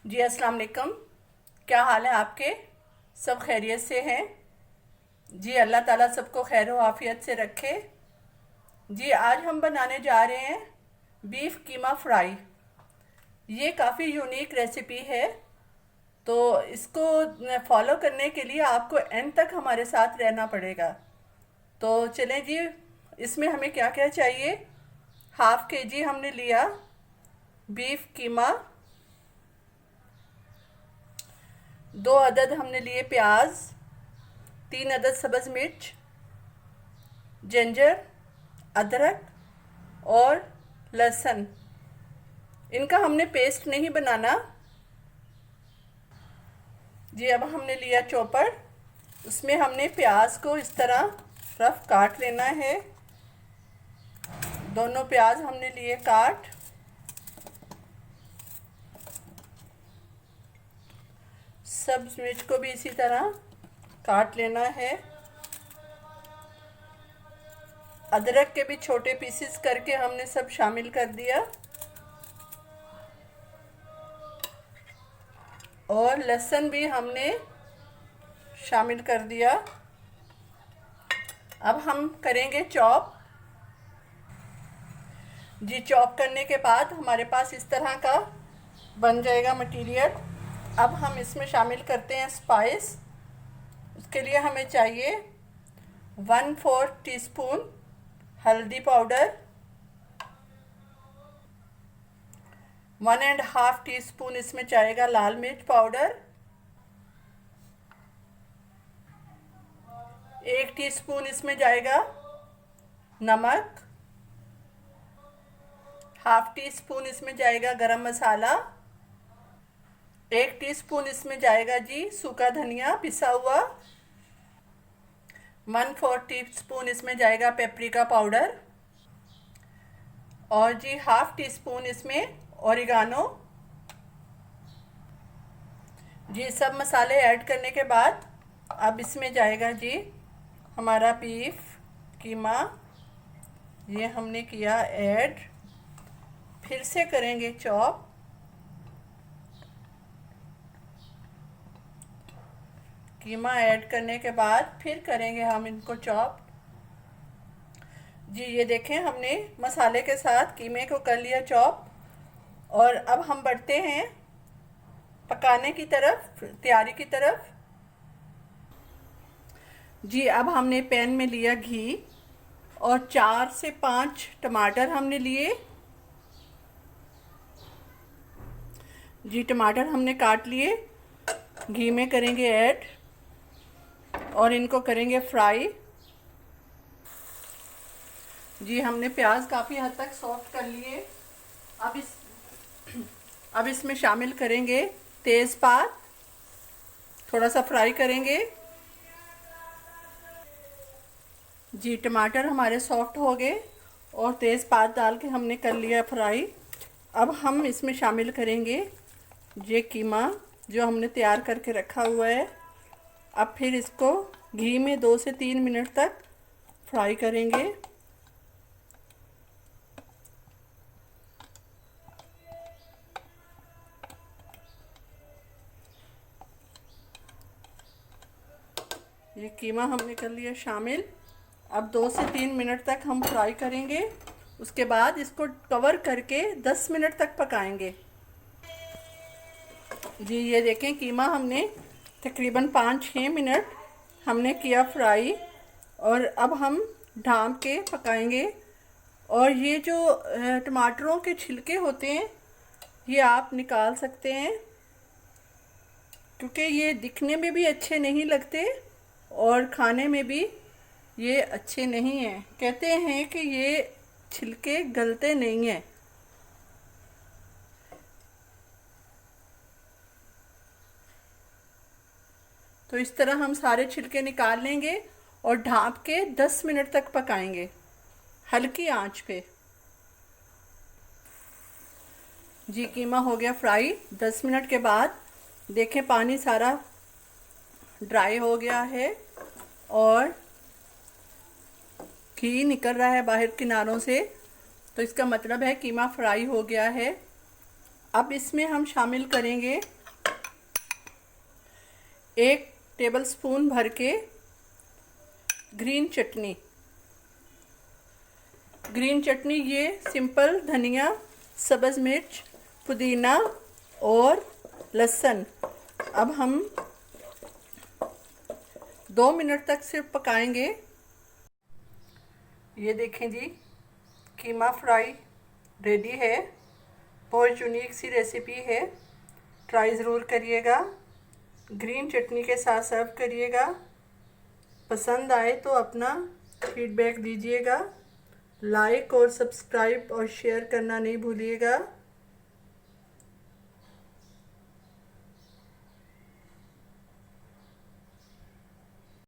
जी अस्सलाम वालेकुम। क्या हाल है आपके? सब खैरियत से हैं? जी अल्लाह ताला सबको खैर आफियत से रखे। जी आज हम बनाने जा रहे हैं बीफ कीमा फ्राई। ये काफ़ी यूनिक रेसिपी है, तो इसको फॉलो करने के लिए आपको एंड तक हमारे साथ रहना पड़ेगा। तो चलें जी, इसमें हमें क्या क्या चाहिए। 1/2 kg हमने लिया बीफ कीमा। 2 अदद हमने लिए प्याज। 3 अदद सब्ज़ मिर्च, जिंजर, अदरक और लहसुन। इनका हमने पेस्ट नहीं बनाना। जी अब हमने लिया चॉपर। उसमें हमने प्याज को इस तरह रफ काट लेना है। दोनों प्याज हमने लिए काट। सब्ज मिर्च को भी इसी तरह काट लेना है। अदरक के भी छोटे पीसेस करके हमने सब शामिल कर दिया और लहसुन भी हमने शामिल कर दिया। अब हम करेंगे चॉप। जी चॉप करने के बाद हमारे पास इस तरह का बन जाएगा मटेरियल। अब हम इसमें शामिल करते हैं स्पाइस। उसके लिए हमें चाहिए 1/4 टीस्पून हल्दी पाउडर, 1.5 टीस्पून इसमें जाएगा लाल मिर्च पाउडर, 1 टीस्पून इसमें जाएगा नमक, 1/2 टीस्पून इसमें जाएगा गरम मसाला, 1 टीस्पून इसमें जाएगा जी सूखा धनिया पिसा हुआ, 1/4 टीस्पून इसमें जाएगा पेपरिका पाउडर और जी 1/2 टीस्पून इसमें ओरिगानो। जी सब मसाले ऐड करने के बाद अब इसमें जाएगा जी हमारा बीफ कीमा। ये हमने किया ऐड। फिर से करेंगे चॉप। कीमा ऐड करने के बाद फिर करेंगे हम इनको चॉप। जी ये देखें, हमने मसाले के साथ कीमे को कर लिया चॉप और अब हम बढ़ते हैं पकाने की तरफ, तैयारी की तरफ। जी अब हमने पैन में लिया घी और 4 से 5 टमाटर हमने लिए। जी टमाटर हमने काट लिए, घी में करेंगे ऐड और इनको करेंगे फ्राई। जी हमने प्याज काफ़ी हद तक सॉफ्ट कर लिए। अब इसमें शामिल करेंगे तेज़पात, थोड़ा सा फ्राई करेंगे। जी टमाटर हमारे सॉफ्ट हो गए और तेज़पात डाल के हमने कर लिया फ्राई। अब हम इसमें शामिल करेंगे ये कीमा जो हमने तैयार करके रखा हुआ है। अब फिर इसको घी में 2 से 3 मिनट तक फ्राई करेंगे। ये कीमा हमने कर लिया शामिल। अब 2 से 3 मिनट तक हम फ्राई करेंगे। उसके बाद इसको कवर करके 10 मिनट तक पकाएंगे। जी ये देखें, कीमा हमने तकरीबन 5-6 मिनट हमने किया फ्राई और अब हम ढाँप के पकाएंगे। और ये जो टमाटरों के छिलके होते हैं ये आप निकाल सकते हैं, क्योंकि ये दिखने में भी अच्छे नहीं लगते और खाने में भी ये अच्छे नहीं हैं। कहते हैं कि ये छिलके गलते नहीं हैं। तो इस तरह हम सारे छिलके निकाल लेंगे और ढाँप के 10 मिनट तक पकाएंगे हल्की आंच पे। जी कीमा हो गया फ्राई। 10 मिनट के बाद देखें पानी सारा ड्राई हो गया है और घी निकल रहा है बाहर किनारों से, तो इसका मतलब है कीमा फ्राई हो गया है। अब इसमें हम शामिल करेंगे 1 टेबलस्पून भर के ग्रीन चटनी। ग्रीन चटनी ये सिंपल धनिया, सब्ज़ मिर्च, पुदीना और लहसुन। अब हम 2 मिनट तक सिर्फ पकाएंगे। ये देखें जी, कीमा फ्राई रेडी है। बहुत यूनिक सी रेसिपी है, ट्राई ज़रूर करिएगा। ग्रीन चटनी के साथ सर्व करिएगा। पसंद आए तो अपना फीडबैक दीजिएगा। लाइक और सब्सक्राइब और शेयर करना नहीं भूलिएगा।